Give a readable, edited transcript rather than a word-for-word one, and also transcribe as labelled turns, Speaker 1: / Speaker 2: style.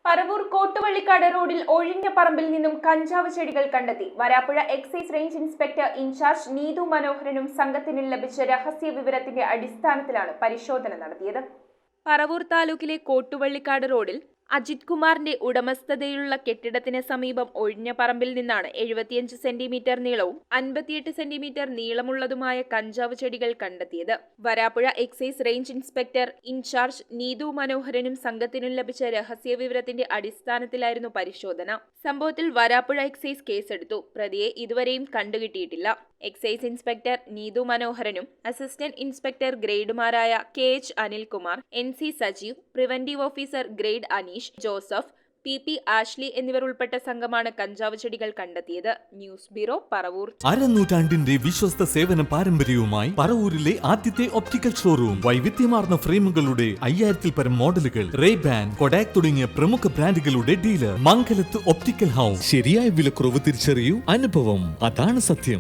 Speaker 1: പറവൂർ കോട്ടുവള്ളിക്കാട് റോഡിൽ ഒഴിഞ്ഞ പറമ്പിൽ നിന്നും കഞ്ചാവ് ചെടികൾ കണ്ടെത്തി. Varappuzha excise range inspector incharge Neethu മനോഹരനും സംഘത്തിന് ലഭിച്ച രഹസ്യ വിവരത്തിന്റെ അടിസ്ഥാനത്തിലാണ് പരിശോധന നടത്തിയത്. പറവൂർ താലൂക്കിലെ കോട്ടുവള്ളിക്കാട് റോഡിൽ അജിത് കുമാറിന്റെ ഉടമസ്ഥതയിലുള്ള കെട്ടിടത്തിന് സമീപം ഒഴിഞ്ഞ പറമ്പിൽ നിന്നാണ് 75 സെന്റിമീറ്റർ നീളവും 58 സെന്റിമീറ്റർ നീളമുള്ളതുമായ കഞ്ചാവ് ചെടികൾ കണ്ടെത്തിയത്. Varappuzha excise range inspector incharge Neethu മനോഹരനും സംഘത്തിനും ലഭിച്ച രഹസ്യ വിവരത്തിന്റെ അടിസ്ഥാനത്തിലായിരുന്നു പരിശോധന. സംഭവത്തിൽ വരാപ്പുഴ എക്സൈസ് കേസെടുത്തു. പ്രതിയെ ഇതുവരെയും കണ്ടുകിട്ടിയിട്ടില്ല. എക്സൈസ് ഇൻസ്പെക്ടർ നീതു മനോഹരനും അസിസ്റ്റന്റ് ഇൻസ്പെക്ടർ ഗ്രേഡുമാരായ KH Anilkumar, NC Sajeev, preventive officer grade Aneesh Joseph, PP Ashley എന്നിവർ ഉൾപ്പെട്ട സംഘമാണ് കഞ്ചാവ് ചെടികൾ കണ്ടെത്തിയത്. News bureau, Paravur.
Speaker 2: അരനൂറ്റാണ്ടിന്റെ വിശ്വസ്ത സേവന പാരമ്പര്യവുമായി പറവൂരിലെ ആദ്യത്തെ ഒപ്റ്റിക്കൽ ഷോറൂം. വൈവിധ്യമാർന്ന ഫ്രെയിമുകളുടെ 5000-ൽ പരം മോഡലുകൾ, റേബാൻ, കൊഡാക് തുടങ്ങിയ പ്രമുഖ ബ്രാൻഡുകളുടെ ഡീലർ. മംഗലത്ത് ഒപ്റ്റിക്കൽ ഹൗസ്. ശരിയായ വിലക്കുറവ് തിരിച്ചറിയൂ, അനുഭവം അതാണ് സത്യം.